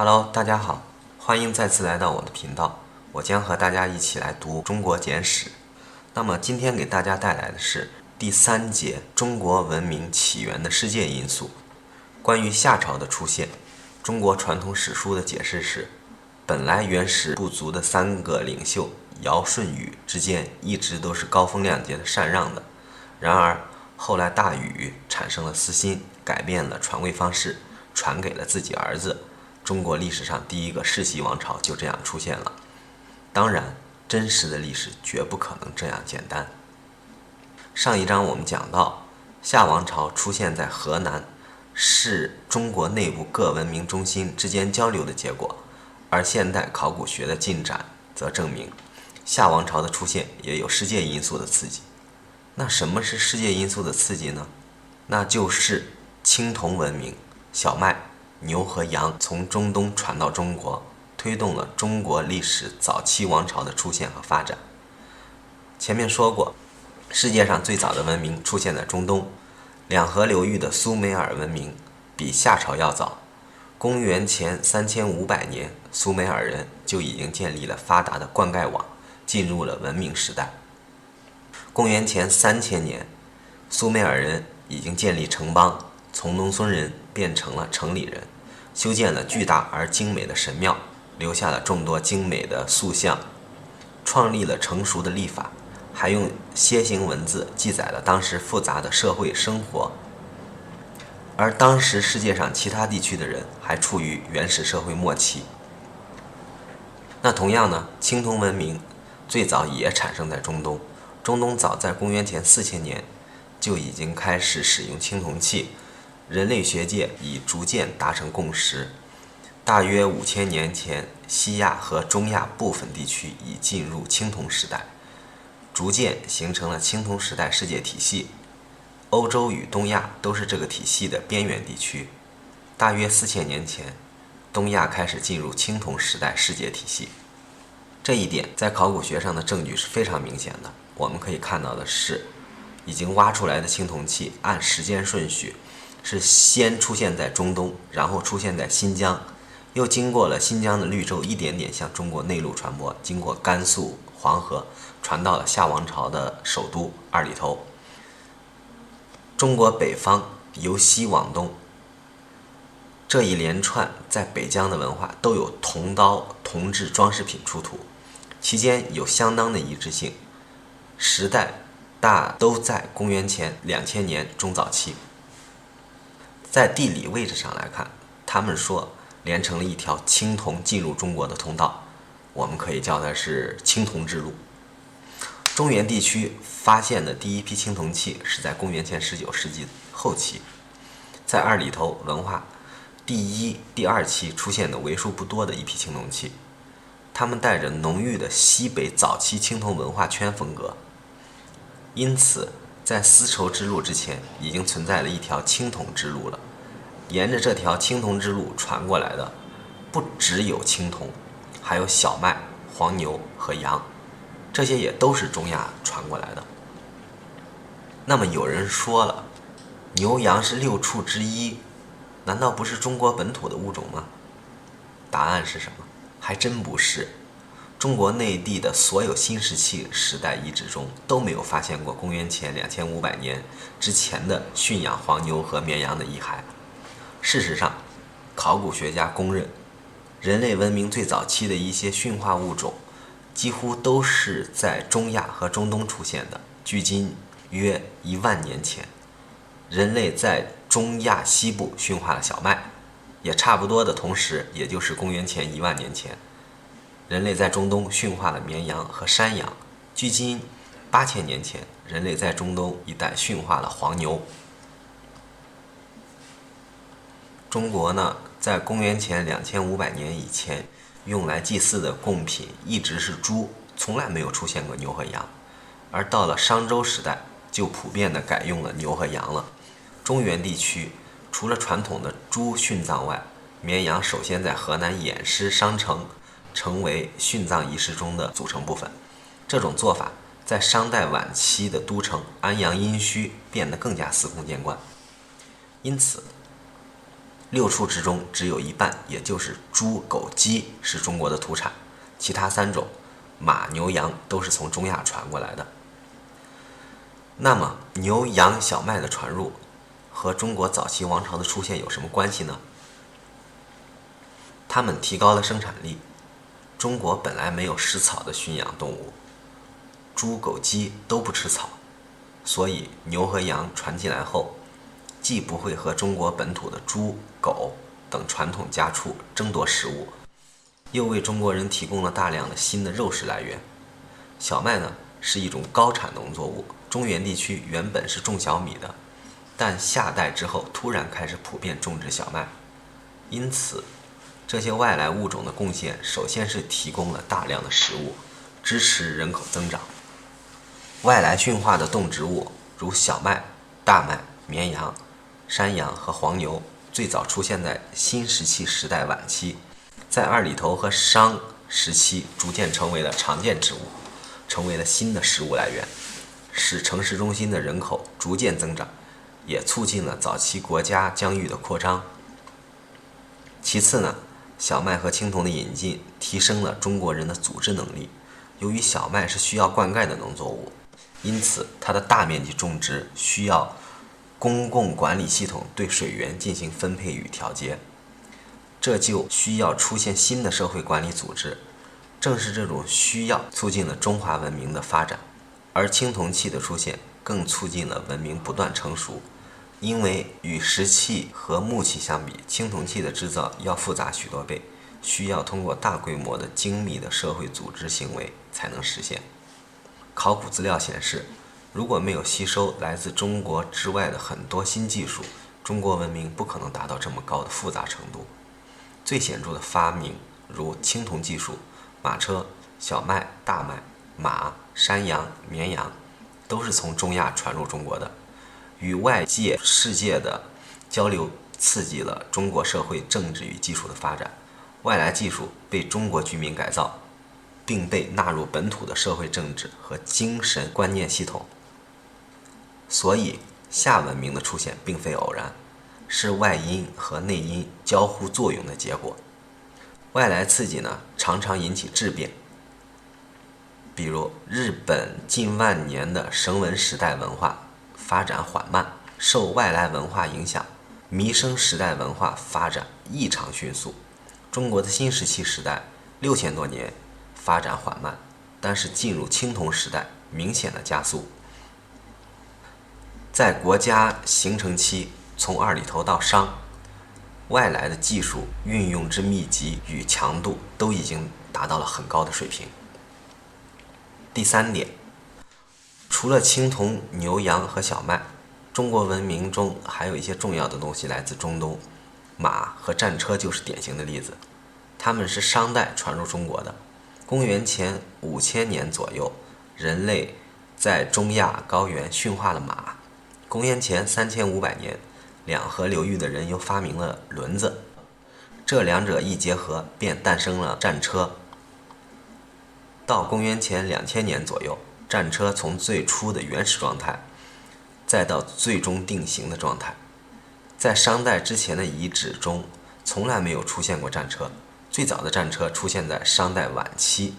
Hello，大家好，欢迎再次来到我的频道，我将和大家一起来读中国简史。那么今天给大家带来的是第3节中国文明起源的世界因素。关于夏朝的出现，中国传统史书的解释是，本来原始部族的3个领袖尧舜禹之间一直都是高风亮节的禅让的，然而后来大禹产生了私心，改变了传位方式，传给了自己儿子。中国历史上第一个世袭王朝就这样出现了。当然，真实的历史绝不可能这样简单。上一章我们讲到，夏王朝出现在河南，是中国内部各文明中心之间交流的结果，而现代考古学的进展则证明，夏王朝的出现也有世界因素的刺激。那什么是世界因素的刺激呢？那就是青铜文明、小麦、牛和羊从中东传到中国，推动了中国历史早期王朝的出现和发展。前面说过，世界上最早的文明出现在中东，两河流域的苏美尔文明比夏朝要早。公元前3500年，苏美尔人就已经建立了发达的灌溉网，进入了文明时代。公元前3000年，苏美尔人已经建立城邦，从农村人变成了城里人，修建了巨大而精美的神庙，留下了众多精美的塑像，创立了成熟的历法，还用楔形文字记载了当时复杂的社会生活。而当时世界上其他地区的人还处于原始社会末期。那同样呢，青铜文明最早也产生在中东。中东早在公元前4000年就已经开始使用青铜器，人类学界已逐渐达成共识。大约5000年前，西亚和中亚部分地区已进入青铜时代，逐渐形成了青铜时代世界体系。欧洲与东亚都是这个体系的边缘地区。大约4000年前，东亚开始进入青铜时代世界体系。这一点在考古学上的证据是非常明显的。我们可以看到的是，已经挖出来的青铜器按时间顺序是先出现在中东，然后出现在新疆，又经过了新疆的绿洲，一点点向中国内陆传播，经过甘肃、黄河，传到了夏王朝的首都二里头。中国北方由西往东，这一连串在北疆的文化都有铜刀、铜制装饰品出土，其间有相当的一致性，时代大都在公元前2000年中早期。在地理位置上来看，他们说连成了一条青铜进入中国的通道，我们可以叫它是青铜之路。中原地区发现的第一批青铜器是在公元前19世纪后期，在二里头文化第1、第2期出现的为数不多的一批青铜器，它们带着浓郁的西北早期青铜文化圈风格。因此在丝绸之路之前已经存在了一条青铜之路了。沿着这条青铜之路传过来的不只有青铜，还有小麦、黄牛和羊，这些也都是中亚传过来的。那么有人说了，牛羊是6畜之一，难道不是中国本土的物种吗？答案是什么？还真不是。中国内地的所有新石器时代遗址中都没有发现过公元前2500年之前的驯养黄牛和绵羊的遗骸。事实上，考古学家公认，人类文明最早期的一些驯化物种几乎都是在中亚和中东出现的，距今约1万年前。人类在中亚西部驯化了小麦，也差不多的同时，也就是公元前1万年前，人类在中东驯化了绵羊和山羊，距今8000年前，人类在中东一带驯化了黄牛。中国呢，在公元前2500年以前，用来祭祀的贡品一直是猪，从来没有出现过牛和羊。而到了商周时代，就普遍地改用了牛和羊了。中原地区除了传统的猪殉葬外，绵羊首先在河南偃师商城成为殉葬仪式中的组成部分。这种做法在商代晚期的都城安阳殷墟变得更加司空见惯。因此6畜之中只有一半，也就是猪、狗、鸡是中国的土产，其他3种马、牛、羊都是从中亚传过来的。那么牛、羊、小麦的传入和中国早期王朝的出现有什么关系呢？它们提高了生产力。中国本来没有食草的驯养动物，猪、狗、鸡都不吃草，所以牛和羊传进来后，既不会和中国本土的猪、狗等传统家畜争夺食物，又为中国人提供了大量的新的肉食来源。小麦呢，是一种高产农作物，中原地区原本是种小米的，但夏代之后突然开始普遍种植小麦，因此这些外来物种的贡献，首先是提供了大量的食物，支持人口增长。外来驯化的动植物如小麦、大麦、绵羊、山羊和黄牛，最早出现在新石器时代晚期，在二里头和商时期逐渐成为了常见植物，成为了新的食物来源，使城市中心的人口逐渐增长，也促进了早期国家疆域的扩张。其次呢，小麦和青铜的引进提升了中国人的组织能力。由于小麦是需要灌溉的农作物，因此它的大面积种植需要公共管理系统对水源进行分配与调节，这就需要出现新的社会管理组织。正是这种需要促进了中华文明的发展，而青铜器的出现更促进了文明不断成熟。因为与石器和木器相比，青铜器的制造要复杂许多倍，需要通过大规模的精密的社会组织行为才能实现。考古资料显示，如果没有吸收来自中国之外的很多新技术，中国文明不可能达到这么高的复杂程度。最显著的发明如青铜技术、马车、小麦、大麦、马、山羊、绵羊，都是从中亚传入中国的。与外界世界的交流刺激了中国社会政治与技术的发展，外来技术被中国居民改造，并被纳入本土的社会政治和精神观念系统。所以夏文明的出现并非偶然，是外因和内因交互作用的结果。外来刺激呢，常常引起质变，比如日本近万年的绳文时代文化发展缓慢，受外来文化影响，弥生时代文化发展异常迅速。中国的新石器时代6000多年发展缓慢，但是进入青铜时代明显的加速。在国家形成期，从二里头到商，外来的技术运用之密集与强度都已经达到了很高的水平。第3点，除了青铜、牛羊和小麦，中国文明中还有一些重要的东西来自中东，马和战车就是典型的例子。它们是商代传入中国的。公元前5000年左右，人类在中亚高原驯化了马。公元前3500年，两河流域的人又发明了轮子，这两者一结合，便诞生了战车。到公元前2000年左右，战车从最初的原始状态，再到最终定型的状态。在商代之前的遗址中，从来没有出现过战车，最早的战车出现在商代晚期，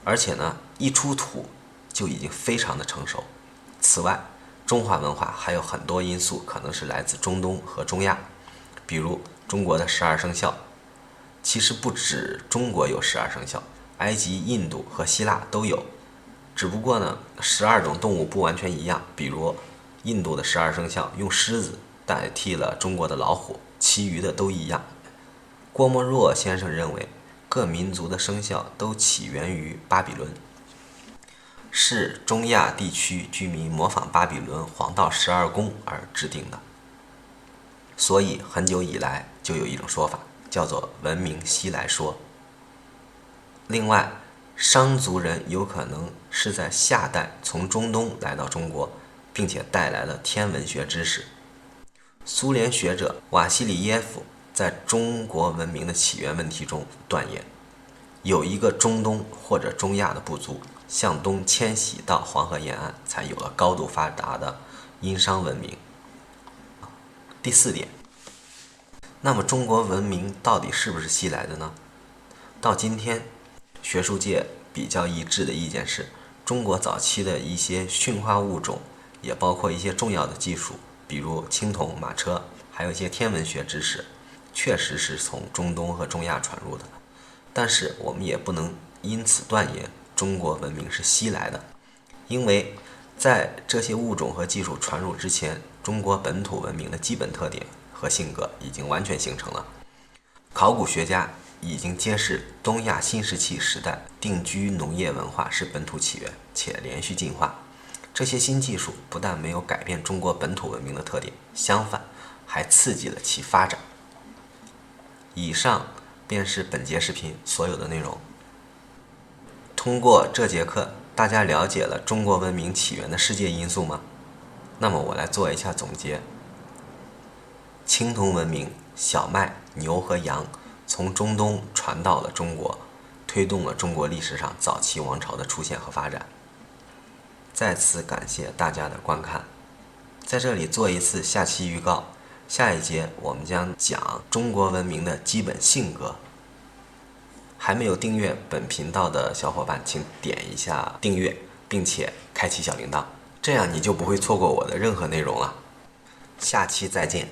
而且呢，一出土就已经非常的成熟。此外，中华文化还有很多因素可能是来自中东和中亚，比如中国的12生肖。其实不止中国有12生肖，埃及、印度和希腊都有，只不过呢，12种动物不完全一样。比如印度的12生肖用狮子代替了中国的老虎，其余的都一样。郭沫若先生认为，各民族的生肖都起源于巴比伦，是中亚地区居民模仿巴比伦黄道12宫而制定的。所以很久以来就有一种说法，叫做文明西来说。另外，商族人有可能是在夏代从中东来到中国，并且带来了天文学知识。苏联学者瓦西里耶夫在中国文明的起源问题中断言，有一个中东或者中亚的部族向东迁徙到黄河沿岸，才有了高度发达的殷商文明。第4点，那么中国文明到底是不是西来的呢？到今天，学术界比较一致的意见是，中国早期的一些驯化物种，也包括一些重要的技术，比如青铜、马车，还有一些天文学知识，确实是从中东和中亚传入的。但是我们也不能因此断言中国文明是西来的，因为在这些物种和技术传入之前，中国本土文明的基本特点和性格已经完全形成了。考古学家已经揭示，东亚新石器时代定居农业文化是本土起源且连续进化。这些新技术不但没有改变中国本土文明的特点，相反还刺激了其发展。以上便是本节视频所有的内容。通过这节课，大家了解了中国文明起源的世界因素吗？那么我来做一下总结。青铜文明，小麦、牛和羊从中东传到了中国，推动了中国历史上早期王朝的出现和发展。再次感谢大家的观看，在这里做一次下期预告。下一节我们将讲中国文明的基本性格。还没有订阅本频道的小伙伴，请点一下订阅，并且开启小铃铛，这样你就不会错过我的任何内容了。下期再见。